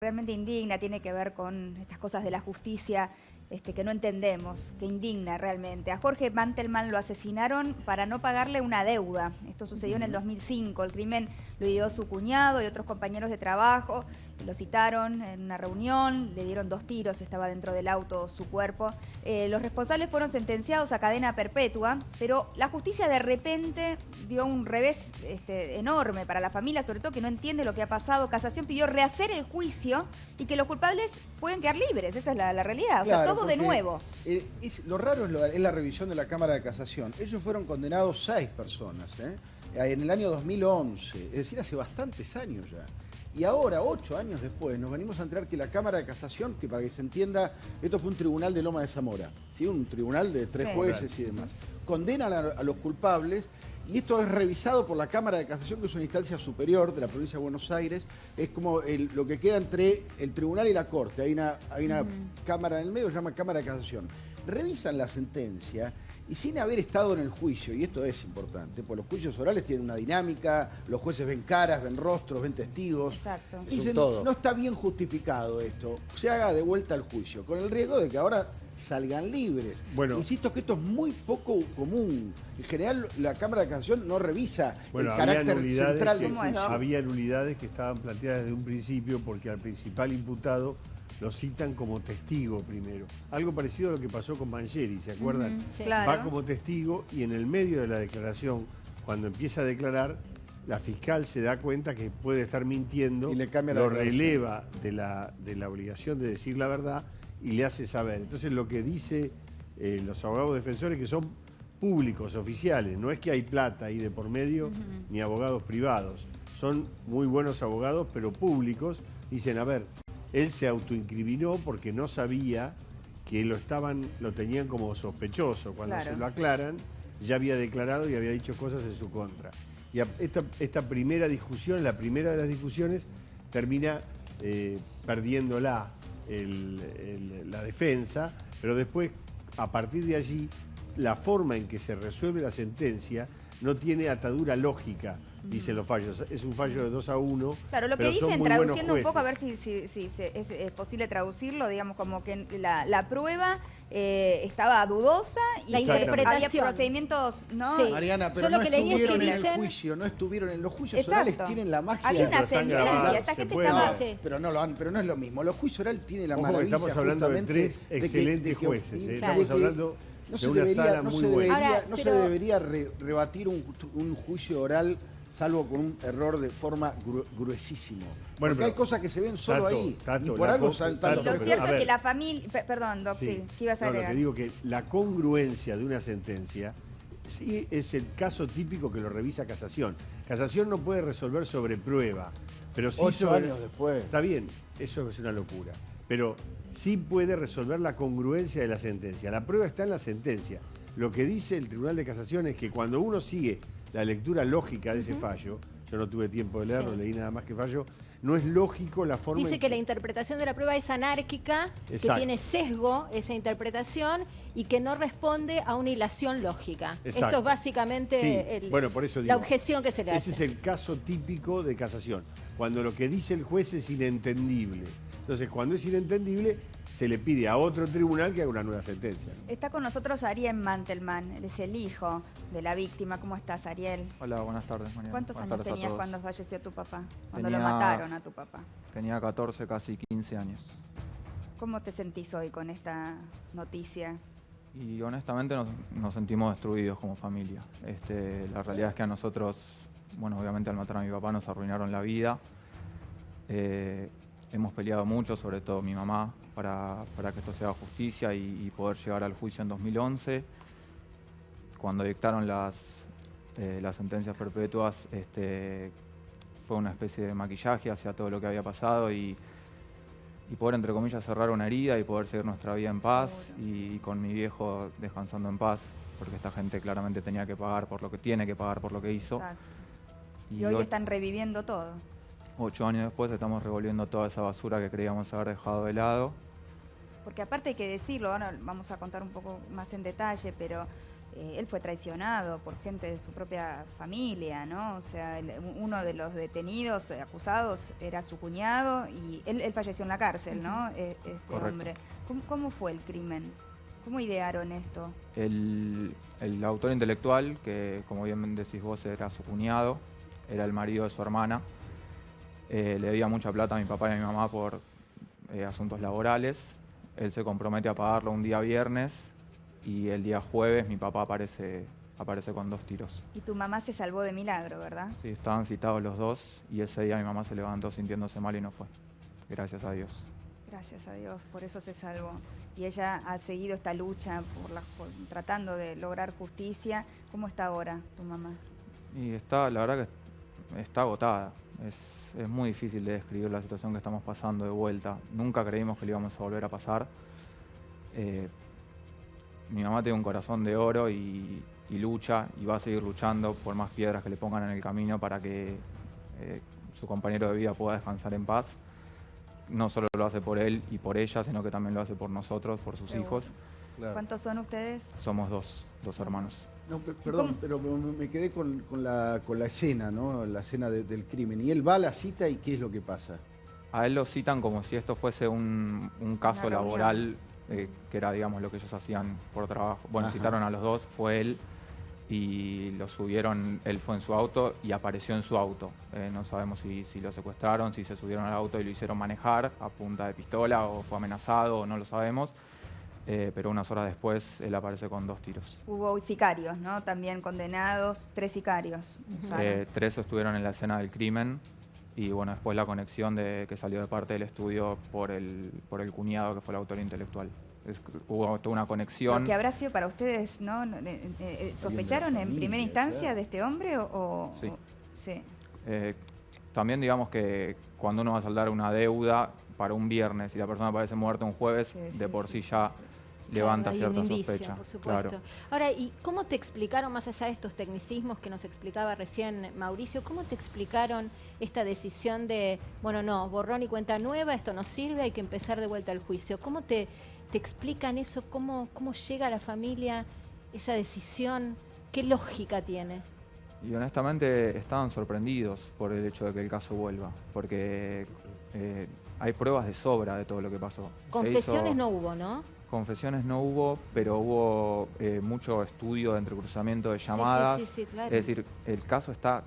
Realmente indigna, tiene que ver con estas cosas de la justicia que no entendemos, que indigna realmente. A Jorge Mantelman lo asesinaron para no pagarle una deuda. Esto sucedió en el 2005. El crimen lo ideó su cuñado y otros compañeros de trabajo. Lo citaron en una reunión, le dieron 2 tiros, estaba dentro del auto su cuerpo. Los responsables fueron sentenciados a cadena perpetua, pero la justicia de repente dio un revés enorme para la familia, sobre todo que no entiende lo que ha pasado. Casación pidió rehacer el juicio y que los culpables pueden quedar libres, esa es la realidad, o sea, todo de nuevo. Lo raro es la revisión de la Cámara de Casación. Ellos fueron condenados 6 personas, en el año 2011, es decir, hace bastantes años ya. Y ahora, 8 años después, nos venimos a enterar que la Cámara de Casación, que para que se entienda, esto fue un tribunal de Loma de Zamora, ¿sí? Un tribunal de 3 jueces y demás. Condenan a los culpables y esto es revisado por la Cámara de Casación, que es una instancia superior de la provincia de Buenos Aires. Es como lo que queda entre el tribunal y la corte. Hay una cámara en el medio que se llama Cámara de Casación. Revisan la sentencia y sin haber estado en el juicio, y esto es importante, pues los juicios orales tienen una dinámica, los jueces ven caras, ven rostros, ven testigos. Exacto. Dicen, no está bien justificado esto, se haga de vuelta al juicio, con el riesgo de que ahora salgan libres. Bueno, insisto que esto es muy poco común. En general, la Cámara de Casación no revisa el carácter central del juicio. Había nulidades que estaban planteadas desde un principio porque al principal imputado lo citan como testigo primero. Algo parecido a lo que pasó con Mangieri, ¿se acuerdan? Sí. Claro. Va como testigo y en el medio de la declaración, cuando empieza a declarar, la fiscal se da cuenta que puede estar mintiendo, y le cambia lo releva de la obligación de decir la verdad y le hace saber. Entonces lo que dice los abogados defensores, que son públicos, oficiales, no es que hay plata ahí de por medio, ni abogados privados. Son muy buenos abogados, pero públicos, dicen, a ver, él se autoincriminó porque no sabía que lo tenían como sospechoso. Cuando se lo aclaran, ya había declarado y había dicho cosas en su contra. Y esta primera discusión, la primera de las discusiones, termina perdiéndola la defensa, pero después, a partir de allí, la forma en que se resuelve la sentencia no tiene atadura lógica, dicen los fallos. Es un fallo de 2-1. Claro, lo que dicen, traduciendo un poco, a ver si es posible traducirlo, digamos, como que la prueba estaba dudosa y la interpretación. había procedimientos, ¿no? Sí. Mariana, pero no estuvieron en el juicio, no estuvieron en los juicios orales, tienen la magia. Hay una sentencia, esta gente estaba... Pero no es lo mismo. Los juicios orales tienen la maravilla. Estamos hablando de 3 excelentes jueces. Estamos hablando de una sala muy buena. No se debería rebatir un juicio oral salvo con un error de forma gruesísimo. Bueno, porque hay cosas que se ven solo ahí. Y por algo saltan. Lo cierto es que la familia... Perdón, Doc, sí, ¿qué ibas a agregar? Lo que digo que la congruencia de una sentencia sí es el caso típico que lo revisa Casación. Casación no puede resolver sobre prueba, pero sí 8 años después. Está bien, eso es una locura. Pero sí puede resolver la congruencia de la sentencia. La prueba está en la sentencia. Lo que dice el Tribunal de Casación es que cuando uno sigue la lectura lógica de ese fallo, yo no tuve tiempo de leerlo, leí nada más que fallo, no es lógico la forma... Dice que la interpretación de la prueba es anárquica, que tiene sesgo esa interpretación y que no responde a una hilación lógica. Exacto. Esto es básicamente por eso digo, la objeción que se le hace. Ese es el caso típico de Casación, cuando lo que dice el juez es inentendible. Entonces, cuando es inentendible, se le pide a otro tribunal que haga una nueva sentencia. Está con nosotros Ariel Mantelman, él es el hijo de la víctima. ¿Cómo estás, Ariel? Hola, buenas tardes, Mariana. ¿Cuántos años tenías cuando falleció tu papá? Cuando lo mataron a tu papá. Tenía 14, casi 15 años. ¿Cómo te sentís hoy con esta noticia? Y honestamente nos sentimos destruidos como familia. La realidad es que a nosotros, bueno, obviamente al matar a mi papá nos arruinaron la vida. Hemos peleado mucho, sobre todo mi mamá, para que esto sea justicia y poder llegar al juicio en 2011. Cuando dictaron las sentencias perpetuas, fue una especie de maquillaje hacia todo lo que había pasado y poder, entre comillas, cerrar una herida y poder seguir nuestra vida en paz y con mi viejo descansando en paz, porque esta gente claramente tenía que pagar por lo que tiene que pagar por lo que hizo. Exacto. Y hoy están reviviendo todo. 8 años después estamos revolviendo toda esa basura que creíamos haber dejado de lado. Porque aparte hay que decirlo, ahora vamos a contar un poco más en detalle, pero él fue traicionado por gente de su propia familia, ¿no? O sea, uno de los detenidos, acusados, era su cuñado y él falleció en la cárcel, ¿no? Este Correcto. hombre. ¿Cómo fue el crimen? ¿Cómo idearon esto? El autor intelectual, que como bien decís vos era su cuñado, era el marido de su hermana, le debía mucha plata a mi papá y a mi mamá por asuntos laborales. Él se compromete a pagarlo un día viernes y el día jueves mi papá aparece con 2 tiros. Y tu mamá se salvó de milagro, ¿verdad? Sí, estaban citados los dos y ese día mi mamá se levantó sintiéndose mal y no fue. Gracias a Dios. Gracias a Dios, por eso se salvó. Y ella ha seguido esta lucha tratando de lograr justicia. ¿Cómo está ahora tu mamá? Y la verdad que está agotada. Es muy difícil de describir la situación que estamos pasando de vuelta. Nunca creímos que lo íbamos a volver a pasar. Mi mamá tiene un corazón de oro y lucha y va a seguir luchando por más piedras que le pongan en el camino para que su compañero de vida pueda descansar en paz. No solo lo hace por él y por ella, sino que también lo hace por nosotros, por sus Seguro. hijos. Claro. ¿Cuántos son ustedes? Somos dos hermanos. No, perdón, pero me quedé con la escena, ¿no? La escena del crimen. Y él va a la cita y ¿qué es lo que pasa? A él lo citan como si esto fuese un caso Una reunión. laboral, que era, digamos, lo que ellos hacían por trabajo. Bueno, Ajá. citaron a los dos, fue él, y lo subieron, él fue en su auto y apareció en su auto. No sabemos si lo secuestraron, si se subieron al auto y lo hicieron manejar a punta de pistola o fue amenazado, no lo sabemos. Pero unas horas después él aparece con 2 tiros. Hubo sicarios, ¿no? También condenados, 3 sicarios. usaron. 3 estuvieron en la escena del crimen y bueno, después la conexión que salió de parte del estudio por el cuñado que fue el autor intelectual. Hubo toda una conexión. Lo que habrá sido para ustedes, ¿no? ¿Sospecharon en familia, primera instancia claro. de este hombre o...? Sí. Sí. También digamos que cuando uno va a saldar una deuda para un viernes y la persona aparece muerta un jueves, Sí, de sí, por sí, sí ya levanta Claro, hay cierta un indicio, sospecha. por supuesto. Claro. Ahora, ¿y cómo te explicaron, más allá de estos tecnicismos que nos explicaba recién Mauricio, cómo te explicaron esta decisión de, bueno, no, borrón y cuenta nueva, esto no sirve, hay que empezar de vuelta al juicio? ¿Cómo te explican eso? ¿Cómo llega a la familia esa decisión? ¿Qué lógica tiene? Y honestamente estaban sorprendidos por el hecho de que el caso vuelva, porque hay pruebas de sobra de todo lo que pasó. Confesiones no hubo, ¿no? Confesiones no hubo, pero hubo mucho estudio de entrecruzamiento de llamadas. Sí, claro. Es decir, el caso está